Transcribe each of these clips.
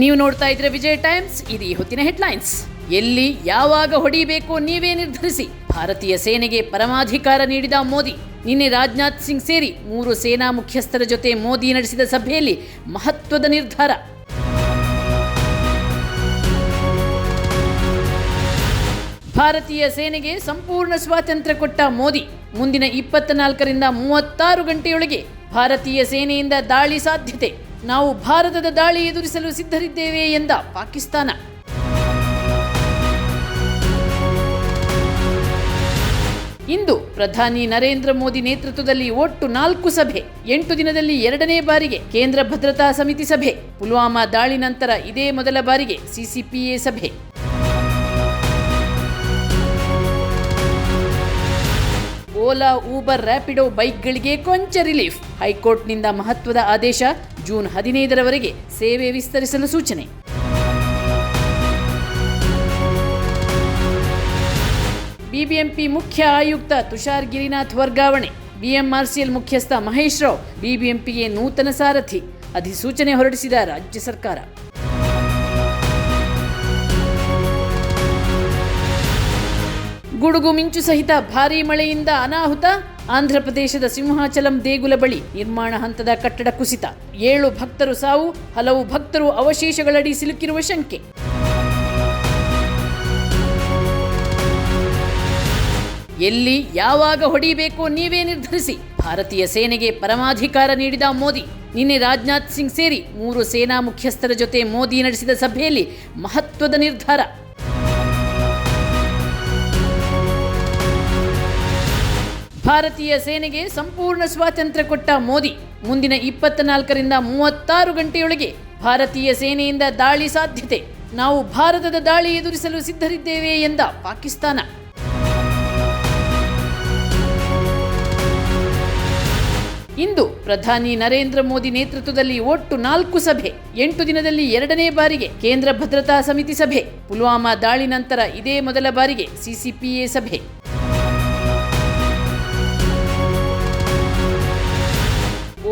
ನೀವು ನೋಡ್ತಾ ಇದ್ರೆ ವಿಜಯ ಟೈಮ್ಸ್. ಇದು ಈ ಹೊತ್ತಿನ ಹೆಡ್ಲೈನ್ಸ್. ಎಲ್ಲಿ ಯಾವಾಗ ಹೊಡಿಬೇಕು ನೀವೇ ನಿರ್ಧರಿಸಿ, ಭಾರತೀಯ ಸೇನೆಗೆ ಪರಮಾಧಿಕಾರ ನೀಡಿದ ಮೋದಿ. ನಿನ್ನೆ ರಾಜನಾಥ್ ಸಿಂಗ್ ಸೇರಿ 3 ಸೇನಾ ಮುಖ್ಯಸ್ಥರ ಜೊತೆ ಮೋದಿ ನಡೆಸಿದ ಸಭೆಯಲ್ಲಿ ಮಹತ್ವದ ನಿರ್ಧಾರ. ಭಾರತೀಯ ಸೇನೆಗೆ ಸಂಪೂರ್ಣ ಸ್ವಾತಂತ್ರ್ಯ ಕೊಟ್ಟ ಮೋದಿ. ಮುಂದಿನ 24ರಿಂದ 36 ಗಂಟೆಯೊಳಗೆ ಭಾರತೀಯ ಸೇನೆಯಿಂದ ದಾಳಿ ಸಾಧ್ಯತೆ. ನಾವು ಭಾರತದ ದಾಳಿ ಎದುರಿಸಲು ಸಿದ್ಧರಿದ್ದೇವೆ ಎಂದ ಪಾಕಿಸ್ತಾನ. ಇಂದು ಪ್ರಧಾನಿ ನರೇಂದ್ರ ಮೋದಿ ನೇತೃತ್ವದಲ್ಲಿ ಒಟ್ಟು 4 ಸಭೆ. 8 ದಿನದಲ್ಲಿ 2ನೇ ಬಾರಿಗೆ ಕೇಂದ್ರ ಭದ್ರತಾ ಸಮಿತಿ ಸಭೆ. ಪುಲ್ವಾಮಾ ದಾಳಿ ನಂತರ ಇದೇ ಮೊದಲ ಬಾರಿಗೆ ಸಿಸಿಪಿಎ ಸಭೆ. ಓಲಾ, ಊಬರ್, ರ್ಯಾಪಿಡೋ ಬೈಕ್ಗಳಿಗೆ ಕೊಂಚ ರಿಲೀಫ್. ಹೈಕೋರ್ಟ್ನಿಂದ ಮಹತ್ವದ ಆದೇಶ. ಜೂನ್ 15ರವರೆಗೆ ಸೇವೆ ವಿಸ್ತರಿಸಲು ಸೂಚನೆ. ಬಿಬಿಎಂಪಿ ಮುಖ್ಯ ಆಯುಕ್ತ ತುಷಾರ್ ಗಿರಿನಾಥ್ ವರ್ಗಾವಣೆ. ಬಿಎಂಆರ್ಸಿಎಲ್ ಮುಖ್ಯಸ್ಥ ಮಹೇಶ್ ರಾವ್ ಬಿಬಿಎಂಪಿಗೆ ನೂತನ ಸಾರಥಿ. ಅಧಿಸೂಚನೆ ಹೊರಡಿಸಿದ ರಾಜ್ಯ ಸರ್ಕಾರ. ಗುಡುಗು ಮಿಂಚು ಸಹಿತ ಭಾರೀ ಮಳೆಯಿಂದ ಅನಾಹುತ. ಆಂಧ್ರಪ್ರದೇಶದ ಸಿಂಹಾಚಲಂ ದೇಗುಲ ಬಳಿ ನಿರ್ಮಾಣ ಹಂತದ ಕಟ್ಟಡ ಕುಸಿತ. 7 ಭಕ್ತರು ಸಾವು, ಹಲವು ಭಕ್ತರು ಅವಶೇಷಗಳಡಿ ಸಿಲುಕಿರುವ ಶಂಕೆ. ಎಲ್ಲಿ ಯಾವಾಗ ಹೊಡಿಬೇಕು ನೀವೇ ನಿರ್ಧರಿಸಿ, ಭಾರತೀಯ ಸೇನೆಗೆ ಪರಮಾಧಿಕಾರ ನೀಡಿದ ಮೋದಿ. ನಿನ್ನೆ ರಾಜನಾಥ್ ಸಿಂಗ್ ಸೇರಿ 3 ಸೇನಾ ಮುಖ್ಯಸ್ಥರ ಜೊತೆ ಮೋದಿ ನಡೆಸಿದ ಸಭೆಯಲ್ಲಿ ಮಹತ್ವದ ನಿರ್ಧಾರ. ಭಾರತೀಯ ಸೇನೆಗೆ ಸಂಪೂರ್ಣ ಸ್ವಾತಂತ್ರ್ಯ ಕೊಟ್ಟ ಮೋದಿ. ಮುಂದಿನ 24ರಿಂದ 36 ಗಂಟೆಯೊಳಗೆ ಭಾರತೀಯ ಸೇನೆಯಿಂದ ದಾಳಿ ಸಾಧ್ಯತೆ. ನಾವು ಭಾರತದ ದಾಳಿ ಎದುರಿಸಲು ಸಿದ್ಧರಿದ್ದೇವೆ ಎಂದ ಪಾಕಿಸ್ತಾನ. ಇಂದು ಪ್ರಧಾನಿ ನರೇಂದ್ರ ಮೋದಿ ನೇತೃತ್ವದಲ್ಲಿ ಒಟ್ಟು 4 ಸಭೆ. 8 ದಿನದಲ್ಲಿ 2ನೇ ಬಾರಿಗೆ ಕೇಂದ್ರ ಭದ್ರತಾ ಸಮಿತಿ ಸಭೆ. ಪುಲ್ವಾಮಾ ದಾಳಿ ನಂತರ ಇದೇ ಮೊದಲ ಬಾರಿಗೆ ಸಿಸಿಪಿಎ ಸಭೆ.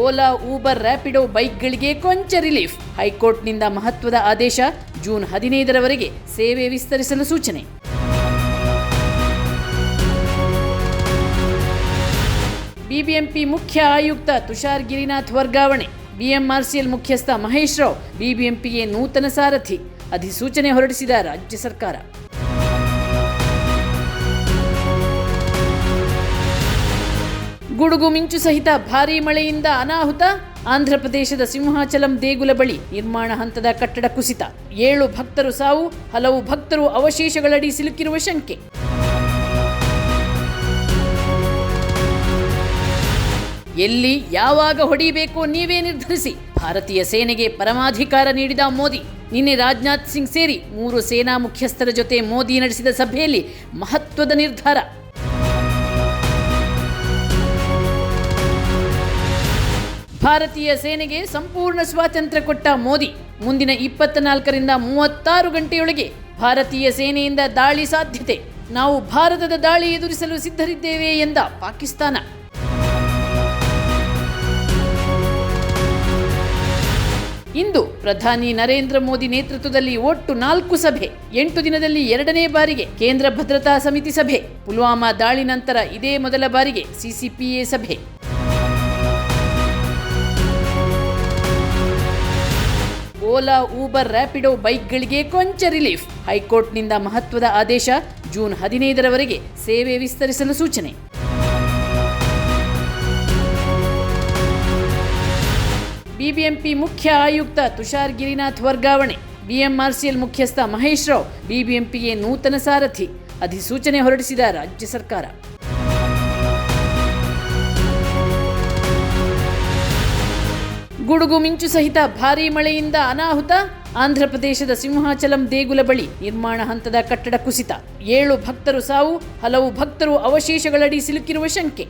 ಓಲಾ, ಊಬರ್, ರ್ಯಾಪಿಡೋ ಬೈಕ್ಗಳಿಗೆ ಕೊಂಚ ರಿಲೀಫ್. ಹೈಕೋರ್ಟ್ನಿಂದ ಮಹತ್ವದ ಆದೇಶ. ಜೂನ್ 15ರವರೆಗೆ ಸೇವೆ ವಿಸ್ತರಿಸಲು ಸೂಚನೆ. ಬಿಬಿಎಂಪಿ ಮುಖ್ಯ ಆಯುಕ್ತ ತುಷಾರ್ ಗಿರಿನಾಥ್ ವರ್ಗಾವಣೆ. ಬಿಎಂಆರ್ಸಿಎಲ್ ಮುಖ್ಯಸ್ಥ ಮಹೇಶ್ ರಾವ್ ಬಿಬಿಎಂಪಿಗೆ ನೂತನ ಸಾರಥಿ. ಅಧಿಸೂಚನೆ ಹೊರಡಿಸಿದ ರಾಜ್ಯ ಸರ್ಕಾರ. ಗುಡುಗು ಮಿಂಚು ಸಹಿತ ಭಾರೀ ಮಳೆಯಿಂದ ಅನಾಹುತ. ಆಂಧ್ರಪ್ರದೇಶದ ಸಿಂಹಾಚಲಂ ದೇಗುಲ ಬಳಿ ನಿರ್ಮಾಣ ಹಂತದ ಕಟ್ಟಡ ಕುಸಿತ. 7 ಭಕ್ತರು ಸಾವು, ಹಲವು ಭಕ್ತರು ಅವಶೇಷಗಳಡಿ ಸಿಲುಕಿರುವ ಶಂಕೆ. ಎಲ್ಲಿ ಯಾವಾಗ ಹೊಡಿಬೇಕು ನೀವೇ ನಿರ್ಧರಿಸಿ, ಭಾರತೀಯ ಸೇನೆಗೆ ಪರಮಾಧಿಕಾರ ನೀಡಿದ ಮೋದಿ. ನಿನ್ನೆ ರಾಜನಾಥ್ ಸಿಂಗ್ ಸೇರಿ 3 ಸೇನಾ ಮುಖ್ಯಸ್ಥರ ಜೊತೆ ಮೋದಿ ನಡೆಸಿದ ಸಭೆಯಲ್ಲಿ ಮಹತ್ವದ ನಿರ್ಧಾರ. ಭಾರತೀಯ ಸೇನೆಗೆ ಸಂಪೂರ್ಣ ಸ್ವಾತಂತ್ರ್ಯ ಕೊಟ್ಟ ಮೋದಿ. ಮುಂದಿನ 24ರಿಂದ 36 ಗಂಟೆಯೊಳಗೆ ಭಾರತೀಯ ಸೇನೆಯಿಂದ ದಾಳಿ ಸಾಧ್ಯತೆ. ನಾವು ಭಾರತದ ದಾಳಿ ಎದುರಿಸಲು ಸಿದ್ಧರಿದ್ದೇವೆ ಎಂದ ಪಾಕಿಸ್ತಾನ. ಇಂದು ಪ್ರಧಾನಿ ನರೇಂದ್ರ ಮೋದಿ ನೇತೃತ್ವದಲ್ಲಿ ಒಟ್ಟು 4 ಸಭೆ. 8 ದಿನದಲ್ಲಿ 2ನೇ ಬಾರಿಗೆ ಕೇಂದ್ರ ಭದ್ರತಾ ಸಮಿತಿ ಸಭೆ. ಪುಲ್ವಾಮಾ ದಾಳಿ ನಂತರ ಇದೇ ಮೊದಲ ಬಾರಿಗೆ ಸಿಸಿಪಿಎ ಸಭೆ. ಓಲಾ, ಊಬರ್, ರ್ಯಾಪಿಡೋ ಬೈಕ್ಗಳಿಗೆ ಕೊಂಚ ರಿಲೀಫ್. ಹೈಕೋರ್ಟ್ನಿಂದ ಮಹತ್ವದ ಆದೇಶ. ಜೂನ್ 15ರವರೆಗೆ ಸೇವೆ ವಿಸ್ತರಿಸಲು ಸೂಚನೆ. ಬಿಬಿಎಂಪಿ ಮುಖ್ಯ ಆಯುಕ್ತ ತುಷಾರ್ ಗಿರಿನಾಥ್ ವರ್ಗಾವಣೆ. ಬಿಎಂಆರ್ಸಿಎಲ್ ಮುಖ್ಯಸ್ಥ ಮಹೇಶ್ ರಾವ್ ಬಿಬಿಎಂಪಿಗೆ ನೂತನ ಸಾರಥಿ. ಅಧಿಸೂಚನೆ ಹೊರಡಿಸಿದ ರಾಜ್ಯ ಸರ್ಕಾರ. ಗುಡುಗು ಮಿಂಚು ಸಹಿತ ಭಾರೀ ಮಳೆಯಿಂದ ಅನಾಹುತ. ಆಂಧ್ರಪ್ರದೇಶದ ಸಿಂಹಾಚಲಂ ದೇಗುಲ ಬಳಿ ನಿರ್ಮಾಣ ಹಂತದ ಕಟ್ಟಡ ಕುಸಿತ. 7 ಭಕ್ತರು ಸಾವು, ಹಲವು ಭಕ್ತರು ಅವಶೇಷಗಳಡಿ ಸಿಲುಕಿರುವ ಶಂಕೆ.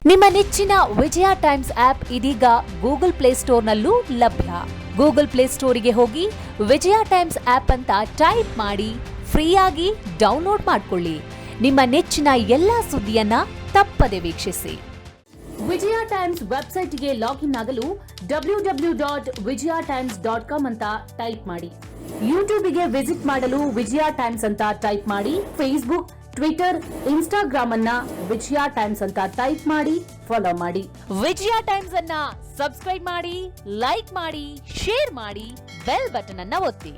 ನಿಮ್ಮ ನೆಚ್ಚಿನ ವಿಜಯ ಟೈಮ್ಸ್ ಆಪ್ ಇದೀಗ ಗೂಗಲ್ ಪ್ಲೇಸ್ಟೋರ್ನಲ್ಲೂ ಲಭ್ಯ. ಗೂಗಲ್ ಪ್ಲೇಸ್ಟೋರಿಗೆ ಹೋಗಿ ವಿಜಯ ಟೈಮ್ಸ್ ಆಪ್ ಅಂತ ಟೈಪ್ ಮಾಡಿ ಫ್ರೀಯಾಗಿ ಡೌನ್ಲೋಡ್ ಮಾಡಿಕೊಳ್ಳಿ. ನಿಮ್ಮ ನೆಚ್ಚಿನ ಎಲ್ಲಾ ಸುದ್ದಿಯನ್ನ ತಪ್ಪದೆ ವೀಕ್ಷಿಸಿ. ವಿಜಯ ಟೈಮ್ಸ್ ವೆಬ್ಸೈಟ್ಗೆ ಲಾಗಿನ್ ಆಗಲು www.vijayatimes.com ಅಂತ ಟೈಪ್ ಮಾಡಿ. ಯೂಟ್ಯೂಬ್ಗೆ ವಿಸಿಟ್ ಮಾಡಲು ವಿಜಯ ಟೈಮ್ಸ್ ಅಂತ ಟೈಪ್ ಮಾಡಿ. ಫೇಸ್ಬುಕ್, ಟ್ವಿಟರ್, ಇನ್ಸ್ಟಾಗ್ರಾಮ್ ಅನ್ನ ವಿಜಯ ಟೈಮ್ಸ್ ಅಂತ ಟೈಪ್ ಮಾಡಿ, ಫಾಲೋ ಮಾಡಿ. ವಿಜಯ ಟೈಮ್ಸ್ ಅನ್ನ ಸಬ್ಸ್ಕ್ರೈಬ್ ಮಾಡಿ, ಲೈಕ್ ಮಾಡಿ, ಶೇರ್ ಮಾಡಿ, ಬೆಲ್ ಬಟನ್ ಅನ್ನ ಒತ್ತಿ.